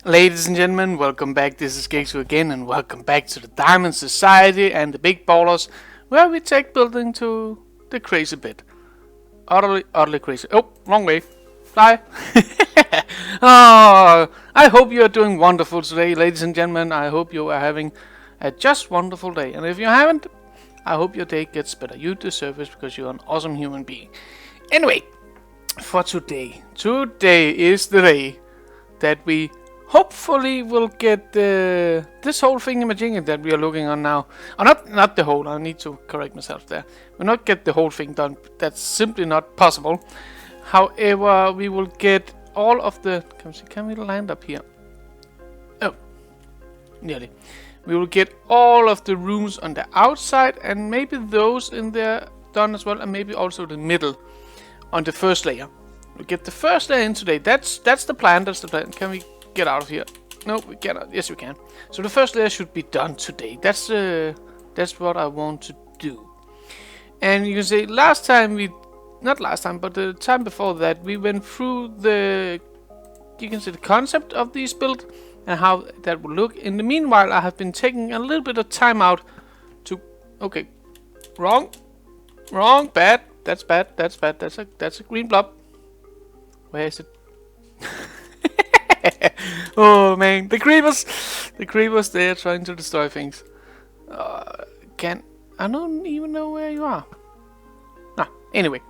Ladies and gentlemen, welcome back. This is Geksu again, and welcome back to the Diamond Society and the Big Ballers, where we take building to the crazy bit. Utterly crazy. Oh, wrong way. Fly. Oh, I hope you are doing wonderful today, ladies and gentlemen. I hope you are having a just wonderful day. And if you haven't, I hope your day gets better. You deserve it because you're an awesome human being. Anyway, for today is the day that we hopefully we'll get this whole thingamajiggy that we are looking on now. Or not the whole, I need to correct myself there. We'll not get the whole thing done, that's simply not possible. However, we will get all of the... Can we land up here? Oh, nearly. We will get all of the rooms on the outside and maybe those in there done as well, and maybe also the middle on the first layer. We'll get the first layer in today. That's the plan, Can we get out of here? No, we cannot. Yes, we can. So the first layer should be done today. That's what I want to do. And you can say not last time, but the time before that, we went through the concept of these builds and how that will look. In the meanwhile, I have been taking a little bit of time out to... Okay, wrong, bad. That's bad. That's a green blob. Where is it? Oh man, the creepers, they're trying to destroy things. I don't even know where you are. Anyway.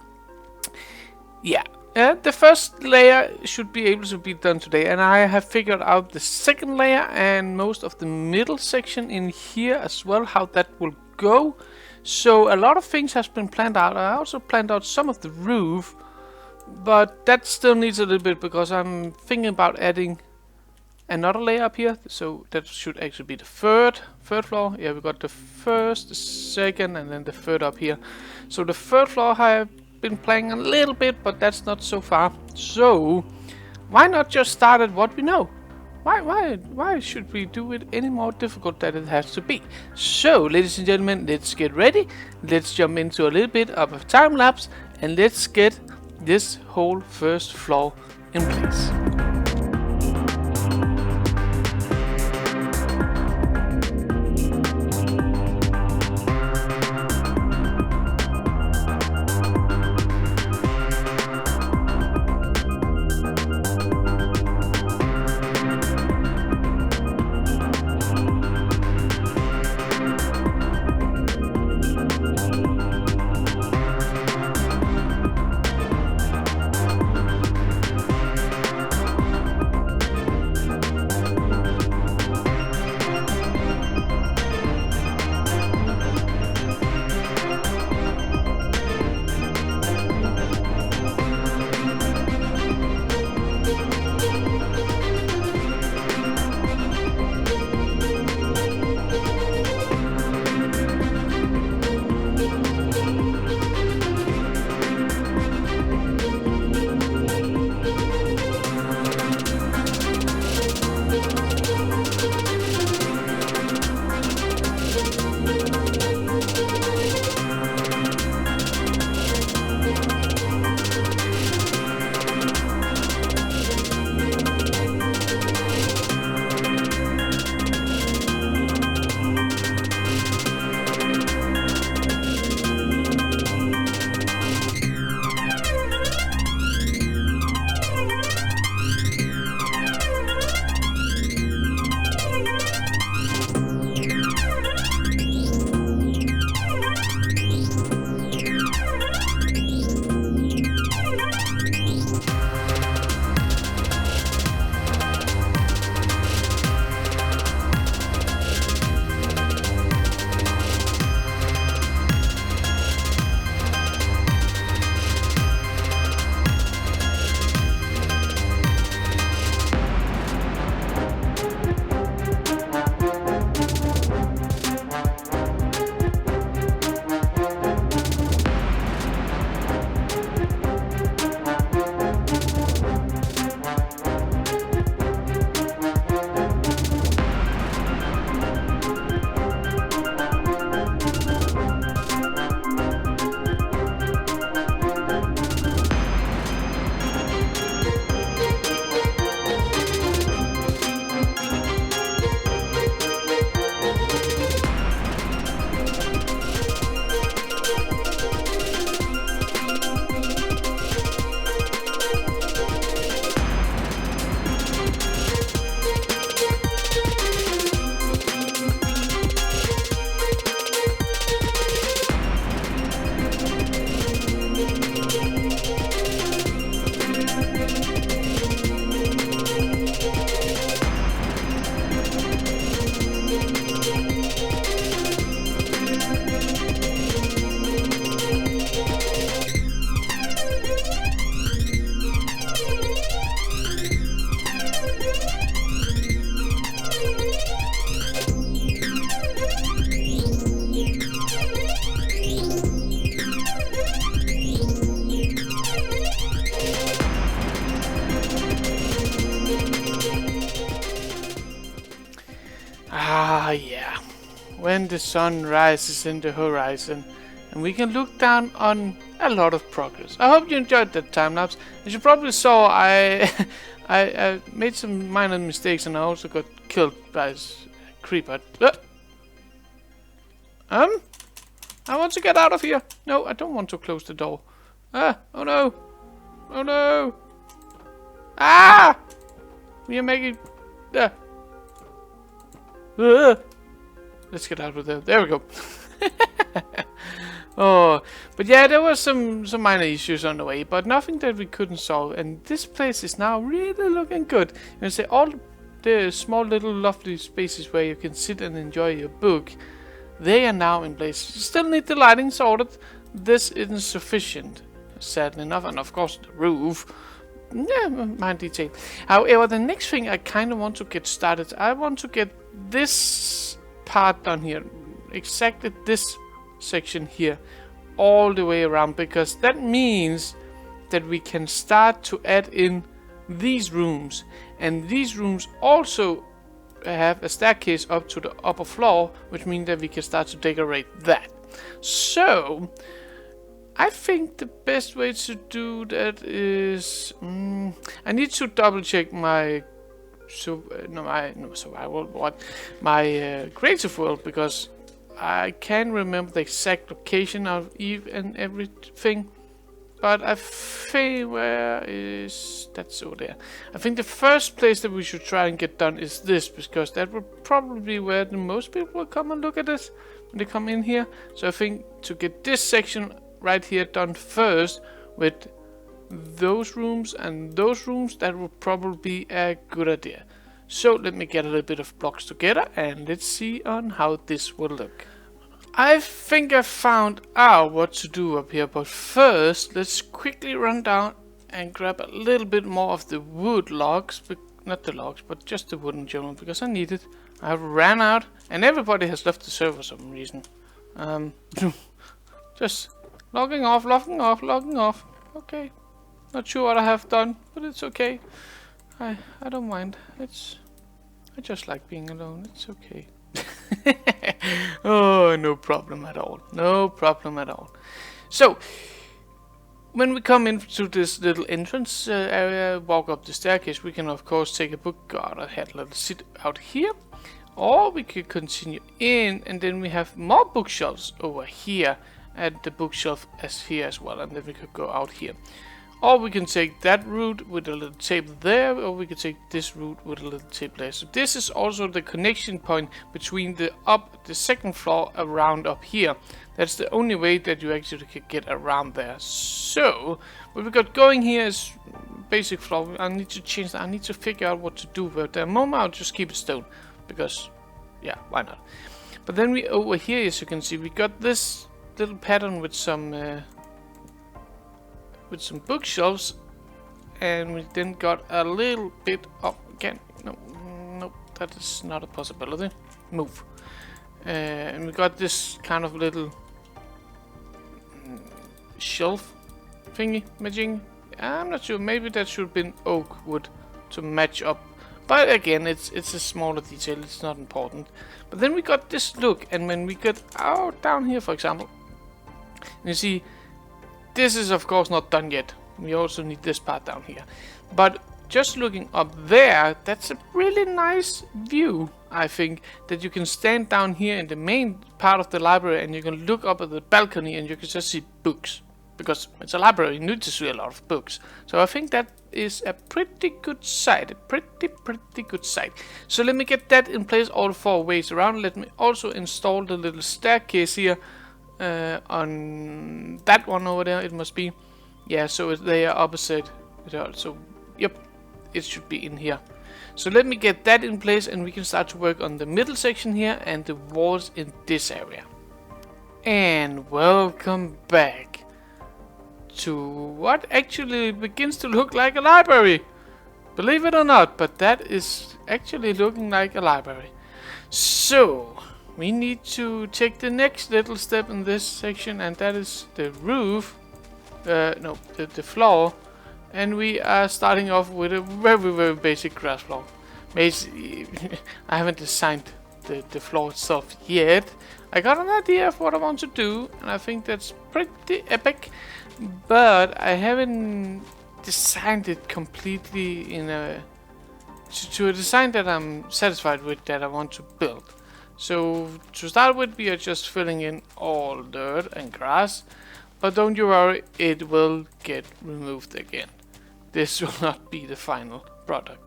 Yeah, the first layer should be able to be done today, and I have figured out the second layer and most of the middle section in here as well, how that will go. So a lot of things has been planned out. I also planned out some of the roof, but that still needs a little bit because I'm thinking about adding another layer up here. So that should actually be the third floor. Yeah, we got the first, the second, and then the third up here. So the third floor I have been playing a little bit, but that's not so far. So why not just start at what we know? Why should we do it any more difficult than it has to be? So, ladies and gentlemen, let's get ready. Let's jump into a little bit of a time lapse, and let's get this whole first floor in place. when the sun rises in the horizon, and we can look down on a lot of progress. I hope you enjoyed that time lapse. As you probably saw, I I made some minor mistakes, and I also got killed by a creeper. I want to get out of here. No, I don't want to close the door. Oh no. Oh no. Ah! We are making... Let's get out of there. There we go. Oh, but yeah, there was some minor issues on the way, but nothing that we couldn't solve. And this place is now really looking good. You can say all the small little lovely spaces where you can sit and enjoy your book, they are now in place. You still need the lighting sorted. This isn't sufficient, sadly enough, and of course the roof. Yeah, minor detail. However, the next thing I kind of want to get started, I want to get this part done here, exactly this section here, all the way around, because that means that we can start to add in these rooms, and these rooms also have a staircase up to the upper floor, which means that we can start to decorate that. So I think the best way to do that is I need to double check my my creative world, because I can't remember the exact location of Eve and everything. But I think where is that's over there. I think the first place that we should try and get done is this, because that will probably be where the most people will come and look at this when they come in here. So I think to get this section right here done first with those rooms and those rooms, that would probably be a good idea. So let me get a little bit of blocks together and let's see on how this will look. I think I found out what to do up here, but first let's quickly run down and grab a little bit more of the wood logs, but not the logs, but just the wood in general, because I need it. I have ran out and everybody has left the server for some reason. Just logging off, logging off, logging off. Okay, not sure what I have done, but it's okay. I don't mind. I just like being alone. It's okay. Oh, no problem at all. No problem at all. So, when we come into this little entrance area, walk up the staircase, we can of course take a book, go out ahead, let us sit out here. Or we could continue in, and then we have more bookshelves over here, and the bookshelf as here as well, and then we could go out here. Or we can take that route with a little table there, or we can take this route with a little table there. So this is also the connection point between the second floor around up here. That's the only way that you actually can get around there. So what we got going here is basic floor. I need to change that. I need to figure out what to do. But at the moment I'll just keep it stone, because yeah, why not? But then we over here, as you can see, we got this little pattern with some bookshelves, and we then got a little bit of again. No, that is not a possibility. Move. And we got this kind of little shelf thingy matching. I'm not sure. Maybe that should have been oak wood to match up. But again, it's a smaller detail. It's not important. But then we got this look, and when we get out down here, for example, you see. This is of course not done yet. We also need this part down here. But just looking up there, that's a really nice view, I think, that you can stand down here in the main part of the library and you can look up at the balcony and you can just see books. Because it's a library, you need to see a lot of books. So I think that is a pretty good sight, a pretty good sight. So let me get that in place all 4 ways around. Let me also install the little staircase here. On that one over there, it must be. Yeah, so they are opposite. So, yep, it should be in here. So let me get that in place and we can start to work on the middle section here and the walls in this area. And welcome back to what actually begins to look like a library. Believe it or not, but that is actually looking like a library. So we need to take the next little step in this section, and that is the roof. No, the floor. And we are starting off with a very basic grass floor. I haven't designed the floor itself yet. I got an idea of what I want to do, and I think that's pretty epic, but I haven't designed it completely in a to a design that I'm satisfied with, that I want to build. So to start with, we are just filling in all dirt and grass, but don't you worry, it will get removed again. This will not be the final product.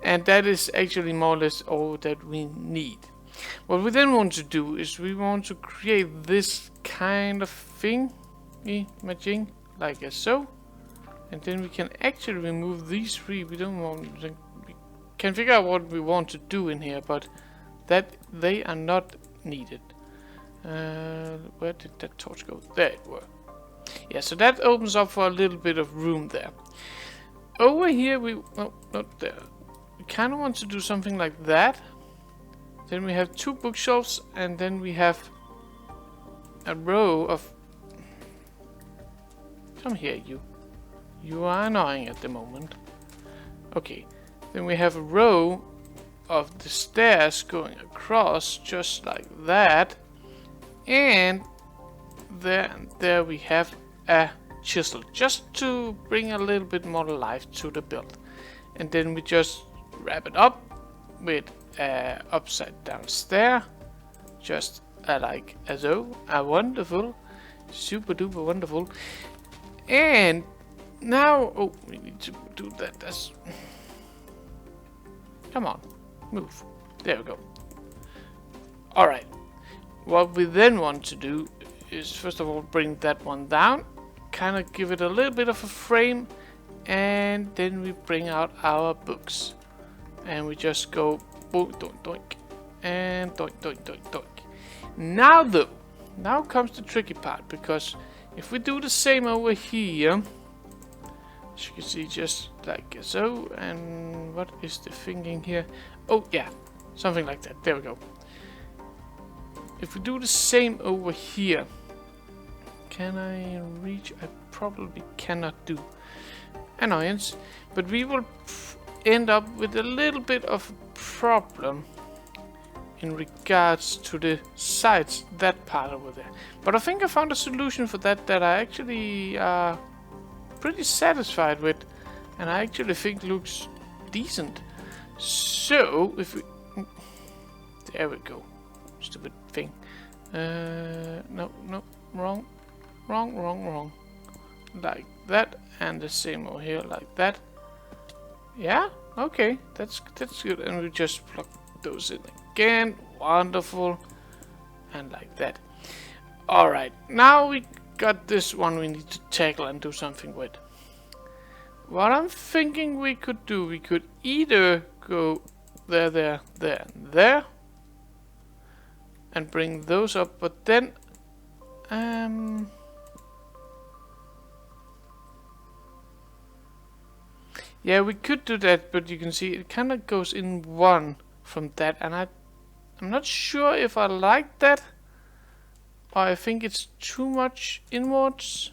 And that is actually more or less all that we need. What we then want to do is we want to create this kind of thing, imaging, like so. And then we can actually remove these three. We don't want to, we can figure out what we want to do in here, but that they are not needed. Where did that torch go? There it were. Yeah, so that opens up for a little bit of room there. Over here we, no, not there. We kind of want to do something like that. Then we have 2 bookshelves, and then we have a row of... Come here, you. You are annoying at the moment. Okay, then we have a row of the stairs going across, just like that. And there we have a chisel, just to bring a little bit more life to the build. And then we just wrap it up with upside down stair, just like so. Wonderful, super duper wonderful. And now, oh, we need to do that. That's, come on, move. There we go. All right. What we then want to do is first of all bring that one down, kind of give it a little bit of a frame, and then we bring out our books, and we just go boink, doink, doink, and doink, doink, doink, doink. Now though, now comes the tricky part, because if we do the same over here, as you can see, just like so, and what is the thinking here? Oh yeah, something like that. There we go. If we do the same over here, can I reach? I probably cannot do. Annoyance, but we will end up with a little bit of a problem in regards to the sides, that part over there. But I think I found a solution for that I actually are pretty satisfied with, and I actually think looks decent. So if we, there we go. Stupid thing. No, wrong. Like that, and the same over here, like that. Yeah, okay, that's good. And we just plug those in again. Wonderful, and like that. All right, now we got this one we need to tackle and do something with. What I'm thinking we could do, we could either go there, and bring those up, but then yeah, we could do that, but you can see it kind of goes in one from that, and I'm not sure if I like that, or I think it's too much inwards.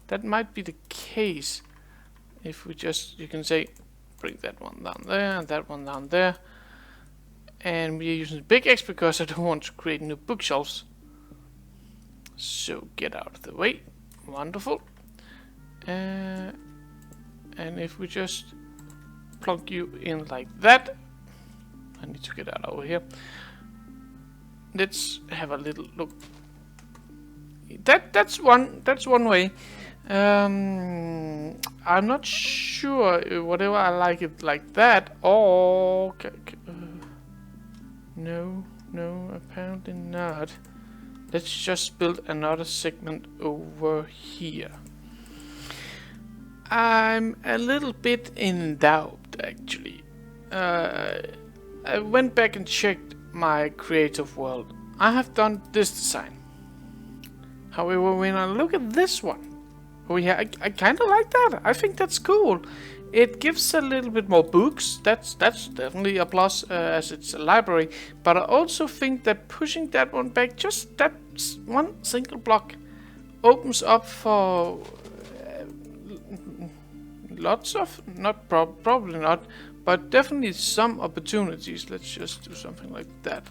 That might be the case. If we just, you can say, bring that one down there and that one down there. And we're using big X because I don't want to create new bookshelves. So get out of the way. Wonderful. And if we just plug you in like that. I need to get out over here. Let's have a little look. That's one way. I'm not sure whether I like it like that or no, apparently not. Let's just build another segment over here. I'm a little bit in doubt, actually. I went back and checked my creative world. I have done this design. However, when I look at this one, oh yeah, I kind of like that. I think that's cool. It gives a little bit more books. That's definitely a plus, as it's a library. But I also think that pushing that one back, just that one single block, opens up for lots of, probably not, but definitely some opportunities. Let's just do something like that.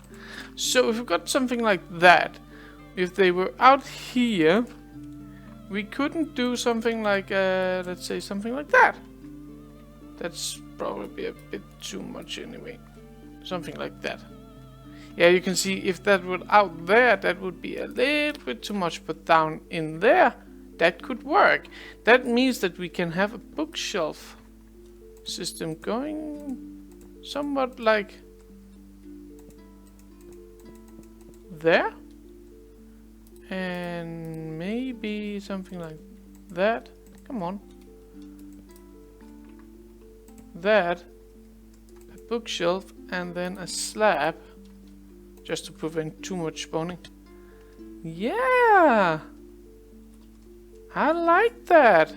So if we got something like that, if they were out here, we couldn't do something like, let's say something like that. That's probably a bit too much anyway. Something like that. Yeah, you can see if that were out there, that would be a little bit too much, but down in there, that could work. That means that we can have a bookshelf system going somewhat like there. And maybe something like that. Come on. That. A bookshelf and then a slab. Just to prevent too much spawning. Yeah! I like that.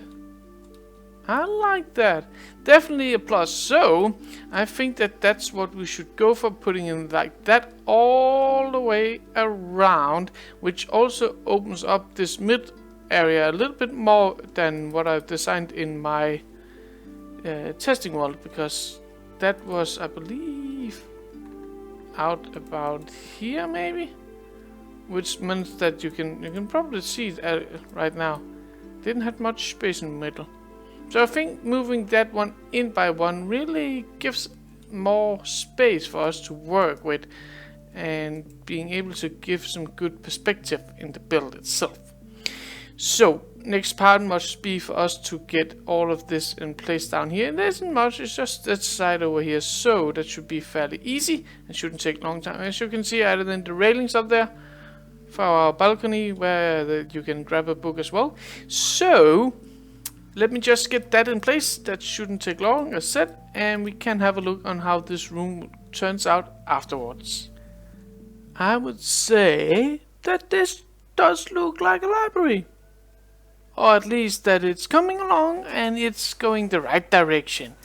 I like that. Definitely a plus. So, I think that that's what we should go for, putting in like that all the way around, which also opens up this mid area a little bit more than what I've designed in my testing world, because that was, I believe, out about here maybe, which means that you can probably see it right now. Didn't have much space in the middle. So I think moving that one in by one really gives more space for us to work with, and being able to give some good perspective in the build itself. So next part must be for us to get all of this in place down here. And there isn't much, it's just that side over here. So that should be fairly easy and shouldn't take a long time. As you can see, I added in the railings up there for our balcony where you can grab a book as well. So let me just get that in place. That shouldn't take long, as said, and we can have a look on how this room turns out afterwards. I would say that this does look like a library. Or at least that it's coming along and it's going the right direction.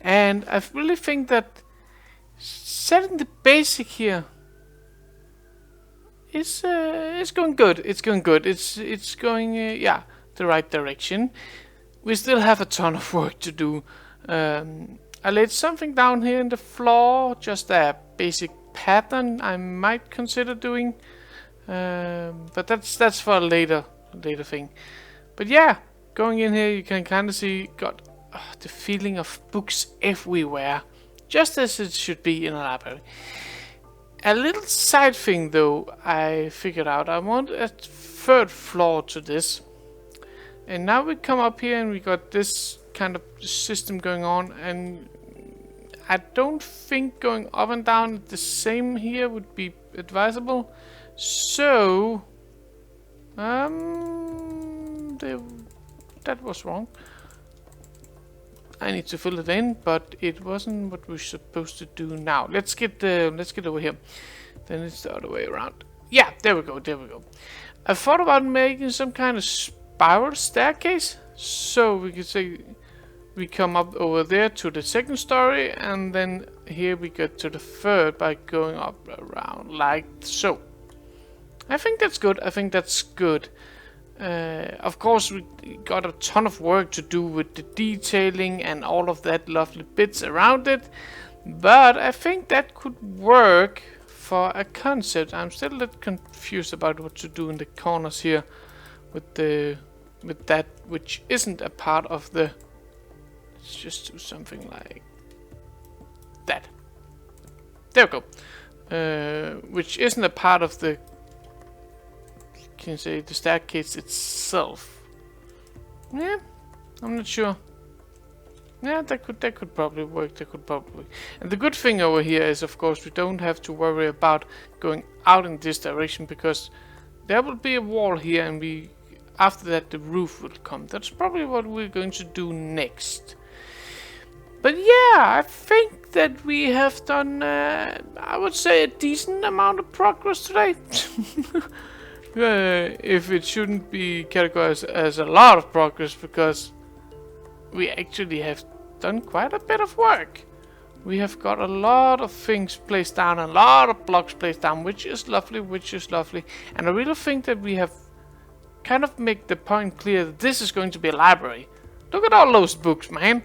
And I really think that setting the basic here is going good. It's going good. It's going yeah, the right direction. We still have a ton of work to do. I laid something down here in the floor, just a basic pattern I might consider doing, but that's for a later thing. But yeah, going in here, you can kind of see, got the feeling of books everywhere, just as it should be in a library. A little side thing though, I figured out, I want a third floor to this. And now we come up here and we got this kind of system going on, and I don't think going up and down the same here would be advisable. So, that was wrong. I need to fill it in, but it wasn't what we're supposed to do now. Let's get over here. Then it's the other way around. Yeah, there we go, there we go. I thought about making some kind of spiral staircase, so we could say we come up over there to the second story, and then here we get to the third by going up around like so. I think that's good. I think that's good. Of course, we got a ton of work to do with the detailing and all of that lovely bits around it, but I think that could work for a concept. I'm still a little confused about what to do in the corners here with that which isn't a part of the. Let's just do something like that. There we go. Which isn't a part of the. Can you say the staircase itself? Yeah, I'm not sure. Yeah, that could probably work. That could probably work. And the good thing over here is, of course, we don't have to worry about going out in this direction, because there will be a wall here, and after that the roof will come. That's probably what we're going to do next. But yeah, I think that we have done, I would say, a decent amount of progress today. If it shouldn't be categorized as a lot of progress, because we actually have done quite a bit of work. We have got a lot of things placed down, a lot of blocks placed down, which is lovely, And I really think that we have kind of made the point clear that this is going to be a library. Look at all those books, man.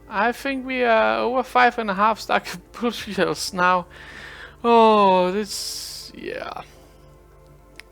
I think we are over 5.5 stack of bookshelves now. Oh, this, yeah.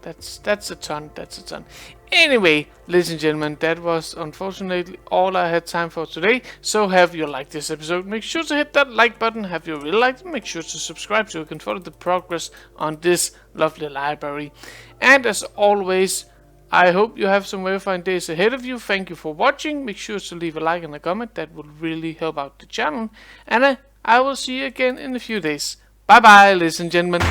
That's a ton. That's a ton. Anyway, ladies and gentlemen, that was unfortunately all I had time for today. So, have you liked this episode? Make sure to hit that like button. Have you really liked it? Make sure to subscribe so you can follow the progress on this lovely library. And as always, I hope you have some very fine days ahead of you. Thank you for watching. Make sure to leave a like and a comment. That will really help out the channel. And I will see you again in a few days. Bye bye, ladies and gentlemen.